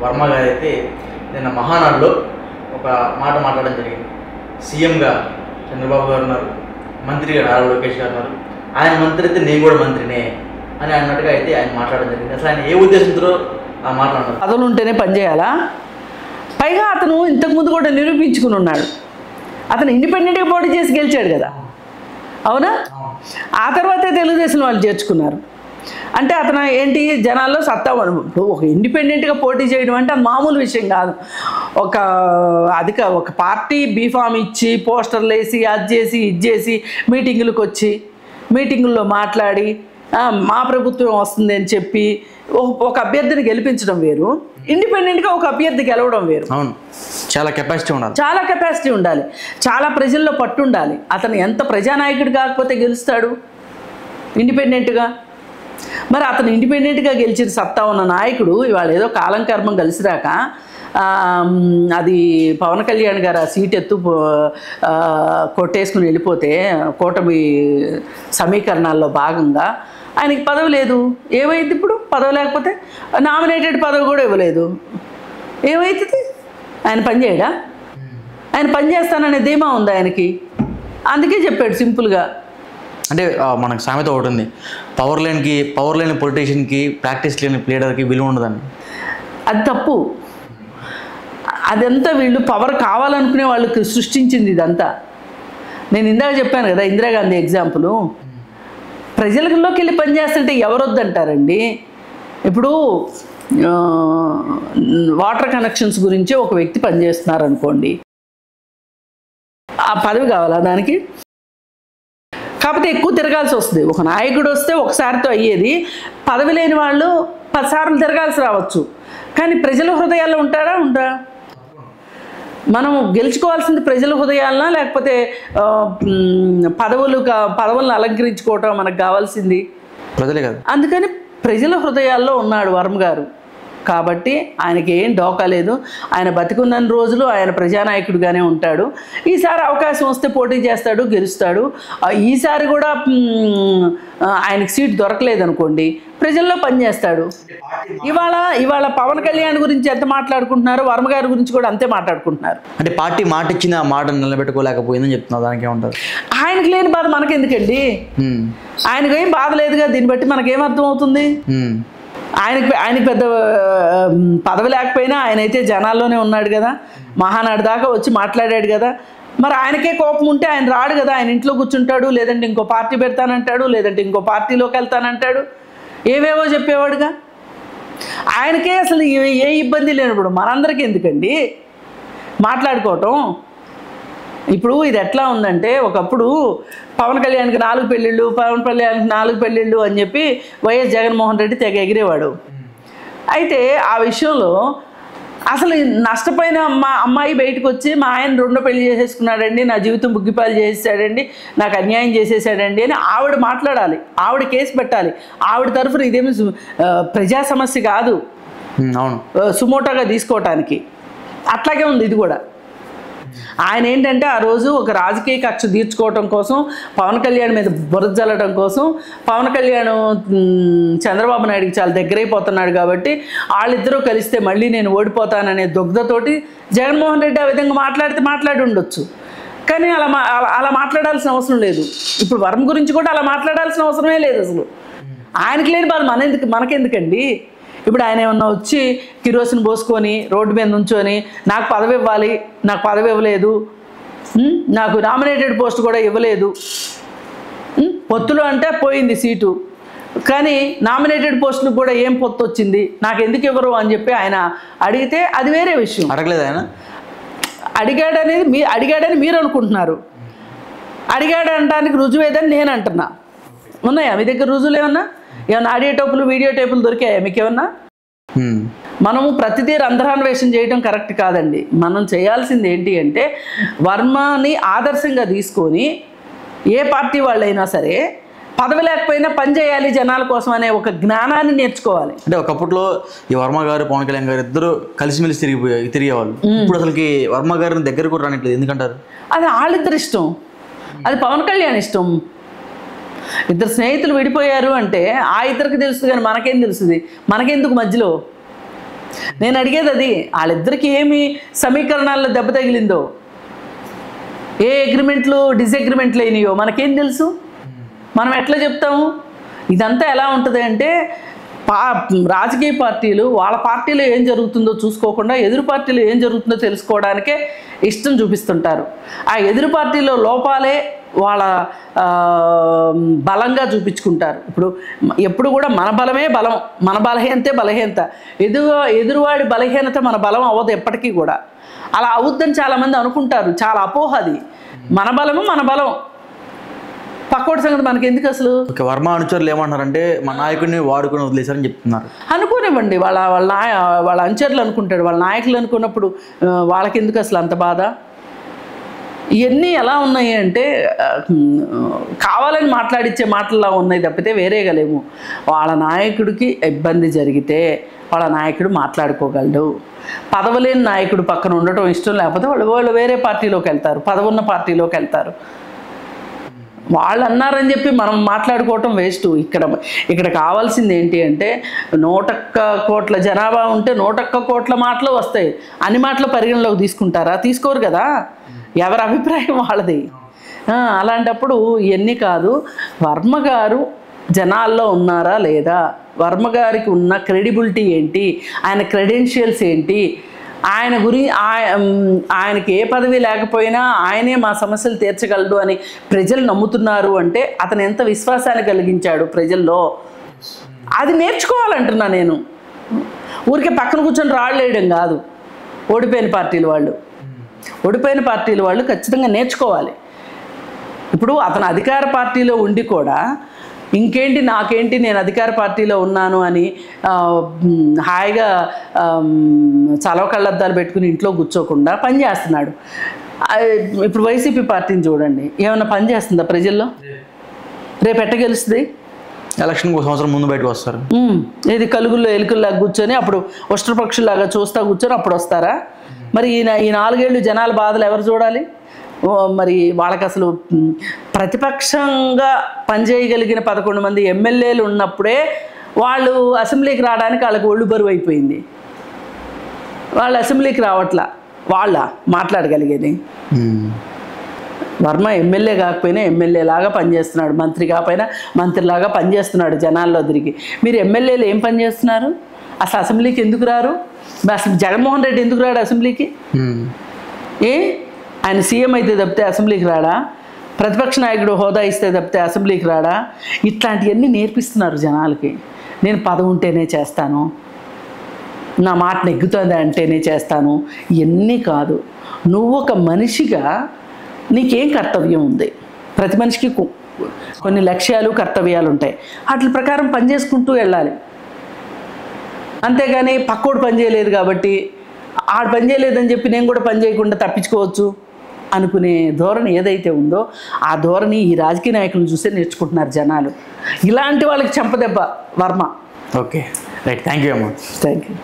వర్మ గారు అయితే నిన్న మహానాడులో ఒక మాట మాట్లాడడం జరిగింది. సీఎంగా చంద్రబాబు గారు ఉన్నారు, మంత్రిగా నారా లోకేష్ గారు ఉన్నారు, ఆయన మంత్రి అయితే నేను కూడా మంత్రినే అని అన్నట్టుగా అయితే ఆయన మాట్లాడడం జరిగింది. అసలు ఆయన ఏ ఉద్దేశంతో ఆ మాట్లాడారు? పదవులు ఉంటేనే పనిచేయాలా? పైగా అతను ఇంతకుముందు కూడా నిరూపించుకుని ఉన్నాడు. అతను ఇండిపెండెంట్గా పోటీ చేసి గెలిచాడు కదా, అవునా? ఆ తర్వాతే తెలుగుదేశం వాళ్ళు చేర్చుకున్నారు. అంటే అతను ఏంటి, జనాల్లో సత్తా. ఒక ఇండిపెండెంట్గా పోటీ చేయడం అంటే అది మామూలు విషయం కాదు. ఒక పార్టీ బీఫామ్ ఇచ్చి పోస్టర్లు వేసి అది చేసి ఇది చేసి మీటింగులకు వచ్చి మీటింగుల్లో మాట్లాడి మా ప్రభుత్వం వస్తుంది అని చెప్పి ఒక అభ్యర్థిని గెలిపించడం వేరు, ఇండిపెండెంట్గా ఒక అభ్యర్థి గెలవడం వేరు. అవును, చాలా కెపాసిటీ ఉండాలి. చాలా కెపాసిటీ ఉండాలి, చాలా ప్రజల్లో పట్టు ఉండాలి. అతను ఎంత ప్రజానాయకుడు కాకపోతే గెలుస్తాడు ఇండిపెండెంట్గా? మరి అతను ఇండిపెండెంట్గా గెలిచిన సత్తా ఉన్న నాయకుడు ఇవాళ ఏదో కాలం కర్మం కలిసిరాక అది పవన్ కళ్యాణ్ గారు ఆ సీట్ కొట్టేసుకుని వెళ్ళిపోతే కూటమి సమీకరణాల్లో భాగంగా ఆయనకి పదవి లేదు. ఏమైంది ఇప్పుడు? పదవి లేకపోతే నామినేటెడ్ పదవి కూడా ఇవ్వలేదు. ఏమవుతుంది? ఆయన పని చేయడా? ఆయన పని చేస్తాననే ధీమా ఉంది ఆయనకి. అందుకే చెప్పాడు సింపుల్గా. అంటే మనకు సామెత ఒకటి ఉంది, పవర్ లేని పొలిటీషియన్కి ప్రాక్టీస్ లేని ప్లేయర్కి విలువ ఉండదని. అది తప్పు. అదంతా వీళ్ళు పవర్ కావాలనుకునే వాళ్ళకి సృష్టించింది ఇదంతా. నేను ఇందాక చెప్పాను కదా ఇందిరాగాంధీ ఎగ్జాంపుల్. ప్రజలలోకి వెళ్ళి పనిచేస్తుంటే ఎవరు వద్దంటారండి? ఇప్పుడు వాటర్ కనెక్షన్స్ గురించి ఒక వ్యక్తి పనిచేస్తున్నారు అనుకోండి, ఆ పదవి కావాలా దానికి? కాకపోతే ఎక్కువ తిరగాల్సి వస్తుంది. ఒక నాయకుడు వస్తే ఒకసారితో అయ్యేది, పదవి లేని వాళ్ళు 10 సార్లు తిరగాల్సి రావచ్చు. కానీ ప్రజల హృదయాల్లో ఉంటారా? మనం గెలుచుకోవాల్సింది ప్రజల హృదయాలనా లేకపోతే పదవులను అలంకరించుకోవటం మనకు కావాల్సింది? ప్రజలే కదా. అందుకని ప్రజల హృదయాల్లో ఉన్నాడు వర్మ గారు. కాబట్టి ఆయనకి ఏం డోకా లేదు. ఆయన బతికున్న రోజులు ఆయన ప్రజానాయకుడిగానే ఉంటాడు. ఈసారి అవకాశం వస్తే పోటీ చేస్తాడు, గెలుస్తాడు. ఈసారి కూడా ఆయనకి సీట్ దొరకలేదు అనుకోండి, ప్రజల్లో పనిచేస్తాడు. ఇవాళ పవన్ కళ్యాణ్ గురించి ఎంత మాట్లాడుకుంటున్నారు, వర్మ గారి గురించి కూడా అంతే మాట్లాడుకుంటున్నారు. అంటే పార్టీ మాట ఇచ్చిన మాట నిలబెట్టుకోలేకపోయిందని చెప్తున్నారు. దానికి ఏమంటారు? ఆయనకి లేని బాధ మనకెందుకండి? ఆయనకేం బాధ లేదుగా. దీన్ని బట్టి మనకేమర్థం అవుతుంది? ఆయనకి పెద్ద పదవి లేకపోయినా ఆయనైతే జనాల్లోనే ఉన్నాడు కదా, మహానాడు దాకా వచ్చి మాట్లాడాడు కదా. మరి ఆయనకే కోపం ఉంటే ఆయన రాడు కదా, ఆయన ఇంట్లో కూర్చుంటాడు, లేదంటే ఇంకో పార్టీ పెడతానంటాడు, లేదంటే ఇంకో పార్టీలోకి వెళ్తానంటాడు, ఏవేవో చెప్పేవాడుగా. ఆయనకే అసలు ఏ ఇబ్బంది లేనప్పుడు మనందరికీ ఎందుకండి మాట్లాడుకోవటం? ఇప్పుడు ఇది ఎట్లా ఉందంటే, ఒకప్పుడు పవన్ కళ్యాణ్కి 4 పెళ్ళిళ్ళు, పవన్ కళ్యాణ్కి 4 పెళ్ళిళ్ళు అని చెప్పి వైఎస్ జగన్మోహన్ రెడ్డి తెగ ఎగిరేవాడు. అయితే ఆ విషయంలో అసలు నష్టపోయిన అమ్మాయి బయటకు వచ్చి మా ఆయన 2వ పెళ్లి చేసేసుకున్నాడండి, నా జీవితం బుగ్గిపాలు చేసేసాడండి, నాకు అన్యాయం చేసేసాడండి అని ఆవిడ మాట్లాడాలి, ఆవిడ కేసు పెట్టాలి. ఆవిడ తరఫున ఇదేమి ప్రజా సమస్య కాదు, సుమోటోగా తీసుకోవటానికి. అట్లాగే ఉంది ఇది కూడా. ఆయన ఏంటంటే ఆ రోజు ఒక రాజకీయ కక్ష తీర్చుకోవటం కోసం, పవన్ కళ్యాణ్ మీద బురద జల్లడం కోసం, పవన్ కళ్యాణ్ చంద్రబాబు నాయుడికి చాలా దగ్గరైపోతున్నాడు కాబట్టి వాళ్ళిద్దరూ కలిస్తే మళ్ళీ నేను ఓడిపోతాననే దుగ్ధతోటి జగన్మోహన్ రెడ్డి ఆ విధంగా మాట్లాడి ఉండొచ్చు. కానీ అలా మాట్లాడాల్సిన అవసరం లేదు. ఇప్పుడు వర్మ గురించి కూడా అలా మాట్లాడాల్సిన అవసరమే లేదు అసలు. ఆయనకి లేని బాధ మనకెందుకండి? ఇప్పుడు ఆయన ఏమన్నా వచ్చి కిరోసిన్ పోసుకొని రోడ్డు మీద నుంచొని నాకు పదవి ఇవ్వాలి, నాకు పదవి ఇవ్వలేదు, నాకు నామినేటెడ్ పోస్ట్ కూడా ఇవ్వలేదు, పొత్తులు అంటే పోయింది సీటు, కానీ నామినేటెడ్ పోస్టులకు కూడా ఏం పొత్తు వచ్చింది, నాకు ఎందుకు ఇవ్వరు అని చెప్పి ఆయన అడిగితే అది వేరే విషయం. అడగలేదు ఆయన. అడిగాడని మీరు అనుకుంటున్నారు. అడిగాడు అనడానికి రుజువేదని నేను అంటున్నా. ఉన్నాయా మీ దగ్గర రుజువులు? ఏమన్నా ఆడియో టేపులు, వీడియో టేపులు దొరికాయా మీకేమన్నా? మనము ప్రతిదీ రంధ్రాన్వేషణ చేయడం కరెక్ట్ కాదండి. మనం చేయాల్సింది ఏంటి అంటే, వర్మని ఆదర్శంగా తీసుకొని ఏ పార్టీ వాళ్ళైనా సరే పదవి లేకపోయినా పని చేయాలి జనాల కోసం అనే ఒక జ్ఞానాన్ని నేర్చుకోవాలి. అంటే ఒకప్పట్లో ఈ వర్మ గారు, పవన్ కళ్యాణ్ గారు ఇద్దరు కలిసిమెలిసి తిరిగేవాళ్ళు. ఇప్పుడు అసలుకి వర్మ గారిని దగ్గర కూడా రానిట్లేదు. ఎందుకంటారు? అది వాళ్ళిద్దరు ఇష్టం, అది పవన్ కళ్యాణ్ ఇష్టం. ఇద్దరు స్నేహితులు విడిపోయారు అంటే ఆ ఇద్దరికి తెలుస్తుంది, కానీ మనకేం తెలుస్తుంది? మనకెందుకు మధ్యలో? నేను అడిగేది అది, వాళ్ళిద్దరికి ఏమి సమీకరణాల్లో దెబ్బ తగిలిందో, ఏ అగ్రిమెంట్లు డిసగ్రిమెంట్లు అయినాయో మనకేం తెలుసు? మనం ఎట్లా చెప్తాము? ఇదంతా ఎలా ఉంటుంది అంటే రాజకీయ పార్టీలు వాళ్ళ పార్టీలో ఏం జరుగుతుందో చూసుకోకుండా ఎదురు పార్టీలో ఏం జరుగుతుందో తెలుసుకోవడానికే ఇష్టం చూపిస్తుంటారు. ఆ ఎదురు పార్టీలో లోపాలే వాళ్ళ బలంగా చూపించుకుంటారు. ఎప్పుడు కూడా మన బలమే బలం, మన బలహీనతే బలహీనత, ఎదురువాడి బలహీనత మన బలం అవ్వదు ఎప్పటికీ కూడా. అలా అవుద్దని చాలామంది అనుకుంటారు, చాలా అపోహ అది. మన బలము మన బలం, పక్కోటి సంగతి మనకి ఎందుకు అసలు? వర్మ అనుచరులు ఏమంటున్నారంటే మా నాయకుడిని వాడుకొని వదిలేశారని చెప్తున్నారు. అనుకోనివ్వండి, వాళ్ళ అనుచరులు అనుకుంటాడు, వాళ్ళ నాయకులు అనుకున్నప్పుడు వాళ్ళకి ఎందుకు అసలు అంత బాధ? ఇవన్నీ ఎలా ఉన్నాయి అంటే కావాలని మాట్లాడిచ్చే మాటల్లా ఉన్నాయి తప్పితే వేరేగా లేవు. వాళ్ళ నాయకుడికి ఇబ్బంది జరిగితే వాళ్ళ నాయకుడు మాట్లాడుకోగలడు. పదవలేని నాయకుడు పక్కన ఉండటం ఇష్టం లేకపోతే వాళ్ళు వేరే పార్టీలోకి వెళ్తారు, పదవున్న పార్టీలోకి వెళ్తారు. వాళ్ళు అన్నారని చెప్పి మనం మాట్లాడుకోవటం వేస్ట్. ఇక్కడ కావాల్సింది ఏంటి అంటే 101 కోట్ల జనాభా ఉంటే 101 కోట్ల మాటలు వస్తాయి. అన్ని మాటలు పరిగణలోకి తీసుకుంటారా? తీసుకోరు కదా, ఎవరి అభిప్రాయం వాళ్ళది. అలాంటప్పుడు ఇవన్నీ కాదు. వర్మ గారు జనాల్లో ఉన్నారా లేదా, వర్మ గారికి ఉన్న క్రెడిబిలిటీ ఏంటి, ఆయన క్రెడెన్షియల్స్ ఏంటి, ఆయనకి ఏ పదవి లేకపోయినా ఆయనే మా సమస్యలు తీర్చగలడు అని ప్రజలు నమ్ముతున్నారు అంటే అతను ఎంత విశ్వాసాన్ని కలిగించాడు ప్రజల్లో, అది నేర్చుకోవాలంటున్నా నేను. ఊరికే పక్కన కూర్చొని రాళ్ళేయడం కాదు. ఓడిపోయిన పార్టీల వాళ్ళు ఖచ్చితంగా నేర్చుకోవాలి. ఇప్పుడు అతను అధికార పార్టీలో ఉండి కూడా ఇంకేంటి నాకేంటి నేను అధికార పార్టీలో ఉన్నాను అని హాయిగా చలవ కళ్ళద్దాలు పెట్టుకుని ఇంట్లో కూర్చోకుండా పనిచేస్తున్నాడు. ఇప్పుడు వైసీపీ పార్టీని చూడండి, ఏమన్నా పని చేస్తుందా ప్రజల్లో? రేపు ఎట్ట గెలుస్తుంది? ఎలక్షన్ సంవత్సరం ముందు బయటకు వస్తారు. ఏది కలుగుల్లో ఎలుకల్లాగా కూర్చొని అప్పుడు ఉష్ట్రపక్షులాగా చూస్తా కూర్చొని అప్పుడు వస్తారా? మరి ఈ 4 ఏళ్ళు జనాల బాధలు ఎవరు చూడాలి? మరి వాళ్ళకి అసలు ప్రతిపక్షంగా పనిచేయగలిగిన 11 మంది ఎమ్మెల్యేలు ఉన్నప్పుడే వాళ్ళు అసెంబ్లీకి రావడానికి వాళ్ళకి ఒళ్ళు బరువు అయిపోయింది. వాళ్ళు అసెంబ్లీకి రావట్లా, వాళ్ళ మాట్లాడగలిగేది. వర్మ ఎమ్మెల్యే కాకపోయినా ఎమ్మెల్యేలాగా పనిచేస్తున్నాడు, మంత్రి కాకపోయినా మంత్రిలాగా పనిచేస్తున్నాడు జనాల్లో తిరిగి. మీరు ఎమ్మెల్యేలు ఏం పని చేస్తున్నారు? అసలు అసెంబ్లీకి ఎందుకు రారు? అసలు జగన్మోహన్ రెడ్డి ఎందుకు రాడు అసెంబ్లీకి? ఆయన సీఎం అయితే తప్పితే అసెంబ్లీకి రాడా? ప్రతిపక్ష నాయకుడు హోదా ఇస్తే తప్పితే అసెంబ్లీకి రాడా? ఇట్లాంటివన్నీ నేర్పిస్తున్నారు జనాలకి. నేను పదవి ఉంటేనే చేస్తాను, నా మాట నెగ్గుతుంది అంటేనే చేస్తాను, ఇవన్నీ కాదు. నువ్వు ఒక మనిషిగా నీకేం కర్తవ్యం ఉంది? ప్రతి మనిషికి కొన్ని లక్ష్యాలు కర్తవ్యాలు ఉంటాయి, వాటి ప్రకారం పనిచేసుకుంటూ వెళ్ళాలి. అంతేగాని పక్కోడు పని చేయలేదు కాబట్టి ఆడు పని చేయలేదని చెప్పి నేను కూడా పని చేయకుండా తప్పించుకోవచ్చు అనుకునే ధోరణి ఏదైతే ఉందో ఆ ధోరణి ఈ రాజకీయ నాయకులను చూస్తే నేర్చుకుంటున్నారు జనాలు. ఇలాంటి వాళ్ళకి చెంపదెబ్బ Varma. Okay, right, thank you అమ్మా. Thank you.